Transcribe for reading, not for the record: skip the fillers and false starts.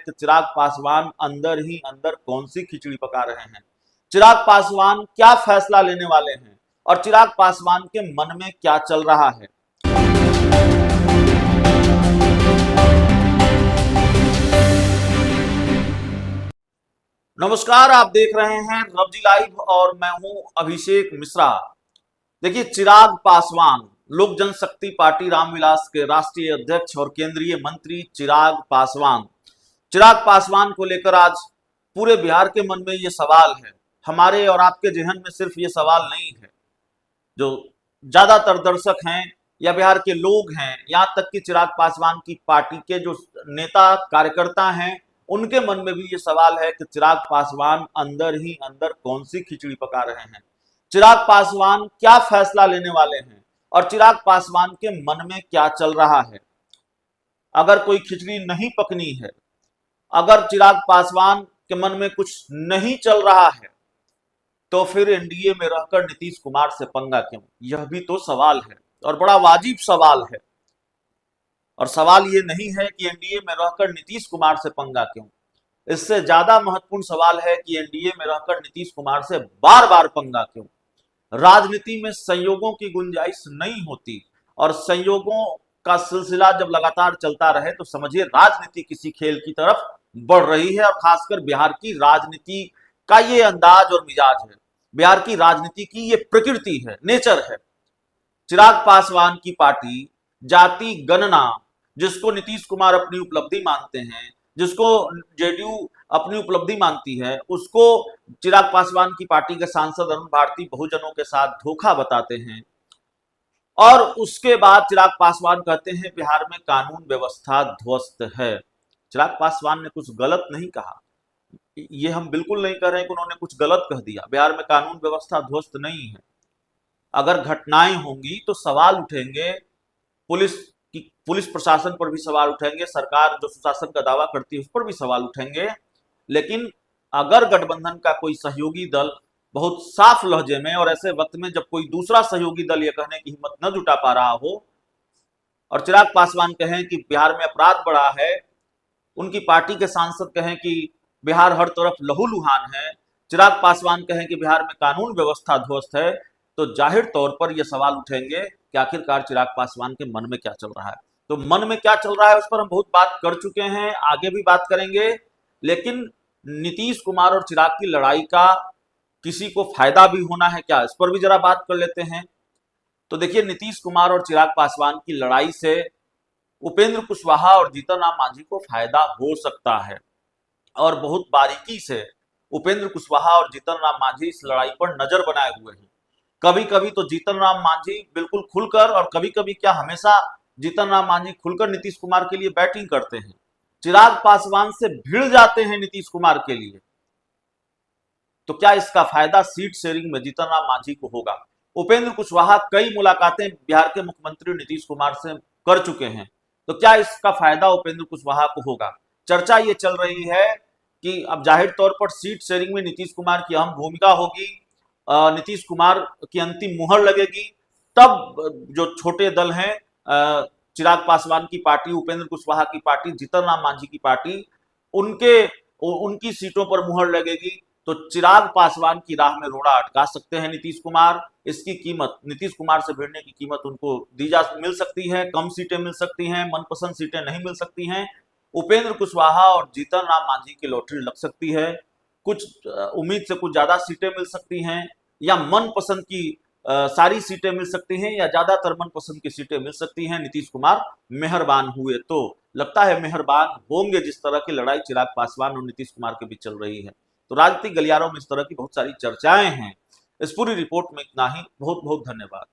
कि चिराग पासवान अंदर ही अंदर कौन सी खिचड़ी पका रहे हैं, चिराग पासवान क्या फैसला लेने वाले हैं और चिराग पासवान के मन में क्या चल रहा है। नमस्कार, आप देख रहे हैं रवजी लाइव और मैं हूं अभिषेक मिश्रा। देखिए, चिराग पासवान लोक जनशक्ति पार्टी रामविलास के राष्ट्रीय अध्यक्ष और केंद्रीय मंत्री चिराग पासवान को लेकर आज पूरे बिहार के मन में ये सवाल है। हमारे और आपके जहन में सिर्फ ये सवाल नहीं है, जो ज्यादातर दर्शक हैं या बिहार के लोग हैं, यहां तक कि चिराग पासवान की पार्टी के जो नेता कार्यकर्ता हैं, उनके मन में भी ये सवाल है कि चिराग पासवान अंदर ही अंदर कौन सी खिचड़ी पका रहे हैं, चिराग पासवान क्या फैसला लेने वाले हैं और चिराग पासवान के मन में क्या चल रहा है। अगर कोई खिचड़ी नहीं पकनी है, अगर चिराग पासवान के मन में कुछ नहीं चल रहा है, तो फिर एनडीए में रहकर नीतीश कुमार से पंगा क्यों? यह भी तो सवाल है और बड़ा वाजिब सवाल है। और सवाल ये नहीं है कि एनडीए में रहकर नीतीश कुमार से पंगा क्यों, इससे ज्यादा महत्वपूर्ण सवाल है कि एनडीए में रहकर नीतीश कुमार से बार बार पंगा क्यों। राजनीति में संयोगों की गुंजाइश नहीं होती और संयोगों का सिलसिला जब लगातार चलता रहे तो समझिए राजनीति किसी खेल की तरफ बढ़ रही है। और खासकर बिहार की राजनीति का ये अंदाज और मिजाज है, बिहार की राजनीति की ये प्रकृति है, नेचर है। चिराग पासवान की पार्टी जाति गणना, जिसको नीतीश कुमार अपनी उपलब्धि मानते हैं, जिसको जेडीयू अपनी उपलब्धि मानती है, उसको चिराग पासवान की पार्टी के सांसद अरुण भारती बहुजनों के साथ धोखा बताते हैं। और उसके बाद चिराग पासवान कहते हैं बिहार में कानून व्यवस्था ध्वस्त है। चिराग पासवान ने कुछ गलत नहीं कहा, ये हम बिल्कुल नहीं कह रहे हैं कि उन्होंने कुछ गलत कह दिया। बिहार में कानून व्यवस्था ध्वस्त नहीं है। अगर घटनाएं होंगी तो सवाल उठेंगे, पुलिस प्रशासन पर भी सवाल उठेंगे, सरकार जो सुशासन का दावा करती है उस पर भी सवाल उठेंगे। लेकिन अगर गठबंधन का कोई सहयोगी दल बहुत साफ लहजे में और ऐसे वक्त में जब कोई दूसरा सहयोगी दल ये कहने की हिम्मत न जुटा पा रहा हो और चिराग पासवान कहें कि बिहार में अपराध बढ़ा है, उनकी पार्टी के सांसद कहें कि बिहार हर तरफ लहूलुहान है, चिराग पासवान कहें कि बिहार में कानून व्यवस्था ध्वस्त है, तो जाहिर तौर पर यह सवाल उठेंगे कि आखिरकार चिराग पासवान के मन में क्या चल रहा है। तो मन में क्या चल रहा है उस पर हम बहुत बात कर चुके हैं, आगे भी बात करेंगे। लेकिन नीतीश कुमार और चिराग की लड़ाई का किसी को फायदा भी होना है क्या, इस पर भी जरा बात कर लेते हैं। तो देखिए, नीतीश कुमार और चिराग पासवान की लड़ाई से उपेंद्र कुशवाहा और जीतन राम मांझी को फायदा हो सकता है और बहुत बारीकी से उपेंद्र कुशवाहा और जीतन राम मांझी इस लड़ाई पर नजर बनाए हुए हैं। कभी कभी तो जीतन राम मांझी बिल्कुल खुलकर और कभी कभी क्या हमेशा जीतन राम मांझी खुलकर नीतीश कुमार के लिए बैटिंग करते हैं, चिराग पासवान से भिड़ जाते हैं नीतीश कुमार के लिए। तो क्या इसका फायदा सीट शेयरिंग में जीतन राम मांझी को होगा? उपेंद्र कुशवाहा कई मुलाकातें बिहार के मुख्यमंत्री नीतीश कुमार से कर चुके हैं, तो क्या इसका फायदा उपेंद्र कुशवाहा को होगा? चर्चा ये चल रही है कि अब जाहिर तौर पर सीट शेयरिंग में नीतीश कुमार की अहम भूमिका होगी, नीतीश कुमार की अंतिम मुहर लगेगी, तब जो छोटे दल हैं, चिराग पासवान की पार्टी, उपेंद्र कुशवाहा की पार्टी, जीतन राम मांझी की पार्टी, उनकी सीटों पर मुहर लगेगी। तो चिराग पासवान की राह में रोड़ा अटका सकते हैं नीतीश कुमार। इसकी कीमत, नीतीश कुमार से भिड़ने की कीमत उनको मिल सकती है, कम सीटें मिल सकती हैं, मनपसंद सीटें नहीं मिल सकती हैं। उपेंद्र कुशवाहा और जीतन राम मांझी की लॉटरी लग सकती है, कुछ उम्मीद से कुछ ज्यादा सीटें मिल सकती हैं, या मनपसंद की सारी सीटें मिल सकती हैं, या ज्यादातर मनपसंद की सीटें मिल सकती हैं। नीतीश कुमार मेहरबान हुए तो लगता है मेहरबान होंगे, जिस तरह की लड़ाई चिराग पासवान और नीतीश कुमार के बीच चल रही है। तो राजनीतिक गलियारों में इस तरह की बहुत सारी चर्चाएं हैं। इस पूरी रिपोर्ट में इतना ही। बहुत बहुत धन्यवाद।